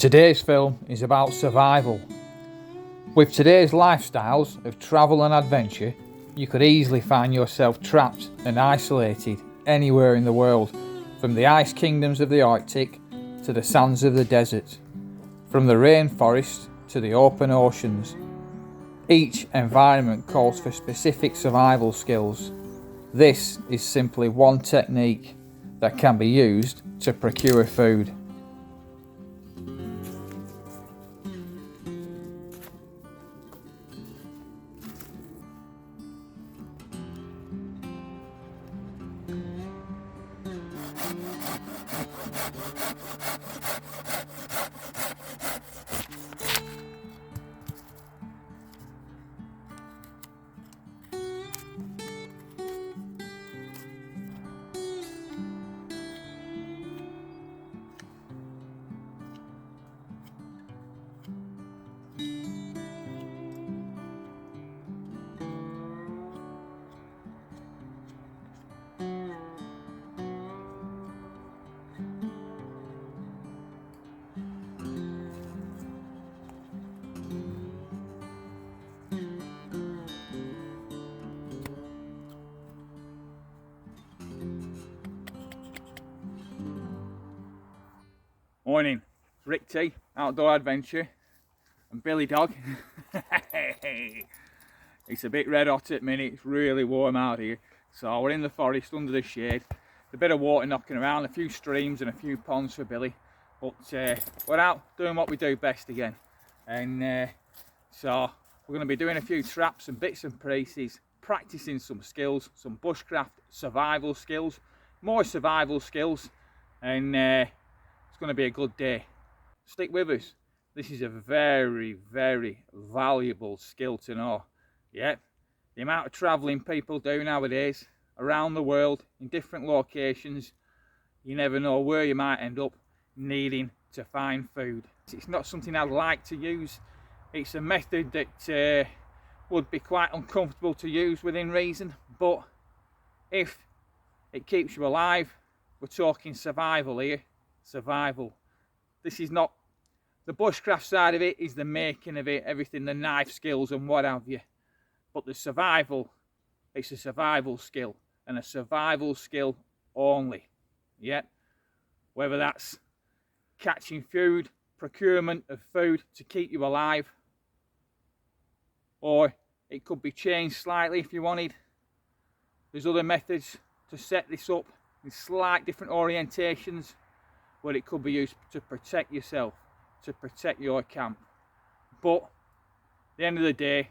Today's film is about survival. With today's lifestyles of travel and adventure, you could easily find yourself trapped and isolated anywhere in the world, from the ice kingdoms of the Arctic to the sands of the desert, from the rainforest to the open oceans. Each environment calls for specific survival skills. This is simply one technique that can be used to procure food. Morning, RickT, Outdoor Adventure, and Billy Dog. It's a bit red hot at the minute, it's really warm out here. So we're in the forest under the shade. A bit of water knocking around, a few streams and a few ponds for Billy. But we're out doing what we do best again. And so we're going to be doing a few traps and bits and pieces, practicing some skills, some bushcraft survival skills, more survival skills. And it's going to be a good day. Stick with us. This is a very, very valuable skill to know. Yeah, the amount of travelling people do nowadays around the world in different locations, you never know where you might end up needing to find food. It's not something I'd like to use. It's a method that would be quite uncomfortable to use within reason, but if it keeps you alive, we're talking survival here. Survival. This is not the bushcraft side of it, is the making of it, everything, the knife skills and what have you. But the survival, it's a survival skill, and a survival skill only. Yeah. Whether that's catching food, procurement of food to keep you alive, or it could be changed slightly if you wanted. There's other methods to set this up in slight different orientations, where it could be used to protect yourself, to protect your camp. But at the end of the day,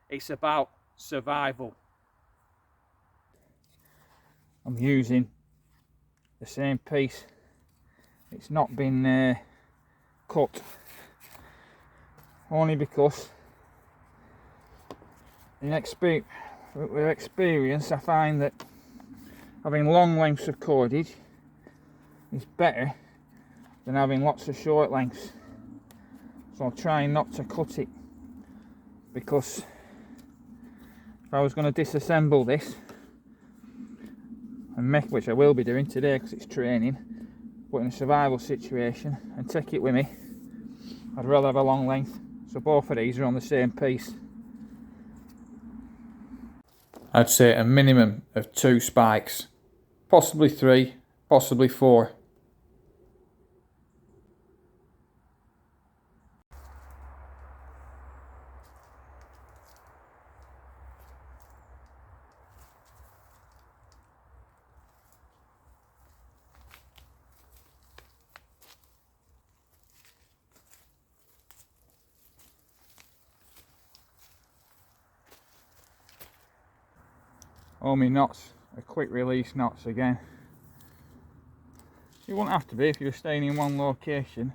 it's about survival. I'm using the same piece. It's not been cut, only because with experience I find that having long lengths of cordage is better than having lots of short lengths. So I'm trying not to cut it, because if I was going to disassemble this and make, which I will be doing today because it's training, but in a survival situation, and take it with me, I'd rather have a long length. So both of these are on the same piece. I'd say a minimum of 2 spikes, possibly 3, possibly 4. All my knots are quick release knots again. You wouldn't have to be if you were staying in one location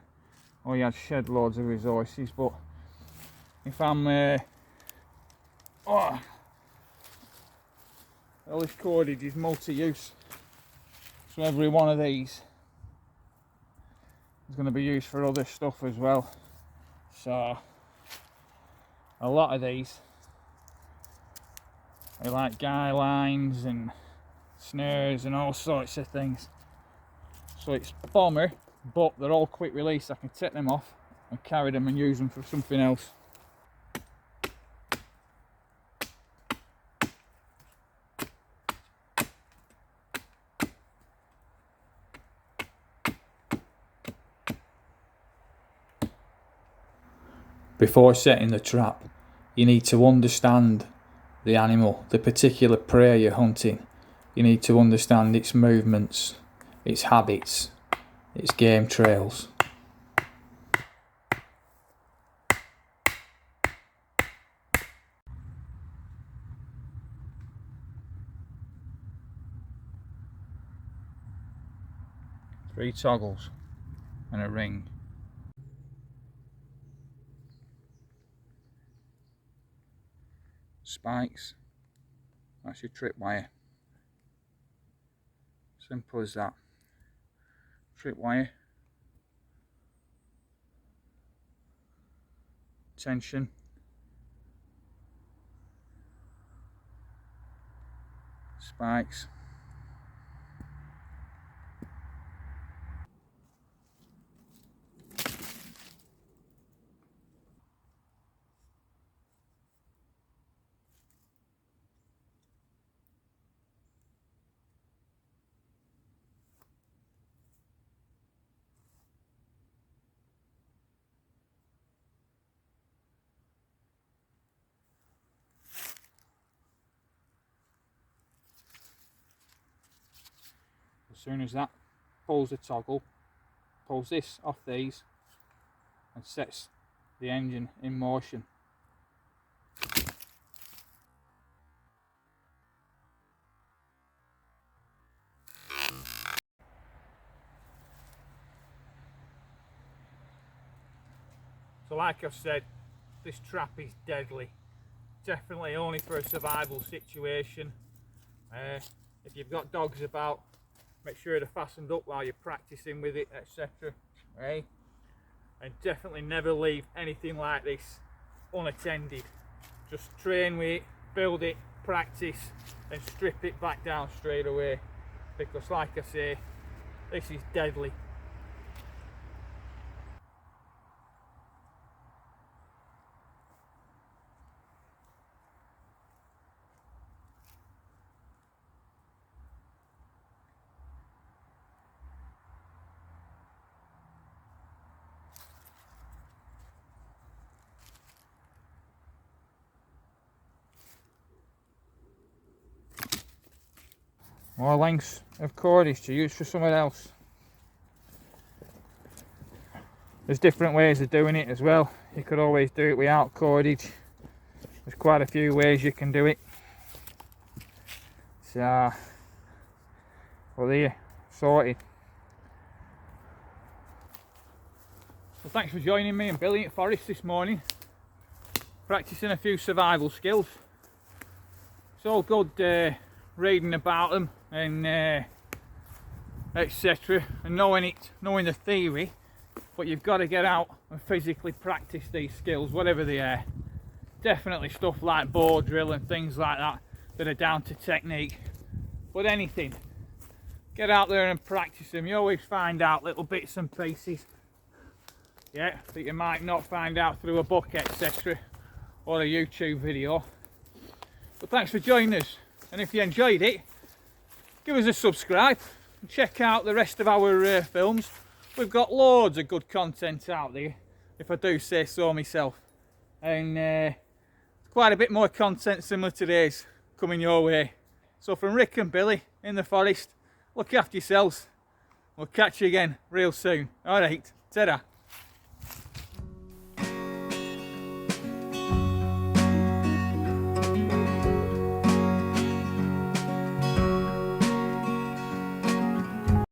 or you had shed loads of resources, but if I'm all this cordage is multi-use, so every one of these is going to be used for other stuff as well. So a lot of these are like guy lines and snares and all sorts of things. So it's bomber but they're all quick release. I can take them off and carry them and use them for something else. Before setting the trap, you need to understand the animal, the particular prey you're hunting. You need to understand its movements, its habits, its game trails. Three toggles and a ring. Spikes, that's your trip wire. Simple as that. Trip wire, tension, spikes, as soon as that pulls the toggle, pulls this off these and sets the engine in motion. So like I've said, this trap is deadly. Definitely only for a survival situation. If you've got dogs about, make sure they're fastened up while you're practicing with it, etc. Right? And definitely never leave anything like this unattended. Just train with it, build it, practice, and strip it back down straight away. Because like I say, this is deadly. More lengths of cordage to use for somewhere else. There's different ways of doing it as well. You could always do it without cordage. There's quite a few ways you can do it. So, well, there, sorted. Well, thanks for joining me and Billy at Forest this morning, practicing a few survival skills. It's all good reading about them and etc. and knowing the theory, but you've got to get out and physically practice these skills, whatever they are. Definitely stuff like boar drill and things like that are down to technique, but anything, get out there and practice them. You always find out little bits and pieces, yeah, that you might not find out through a book, etc., or a YouTube video. But thanks for joining us, and if you enjoyed it, give us a subscribe and check out the rest of our films. We've got loads of good content out there, if I do say so myself, and quite a bit more content similar to today's coming your way. So from Rick and Billy in the forest, look after yourselves. We'll catch you again real soon. Alright, ta-da.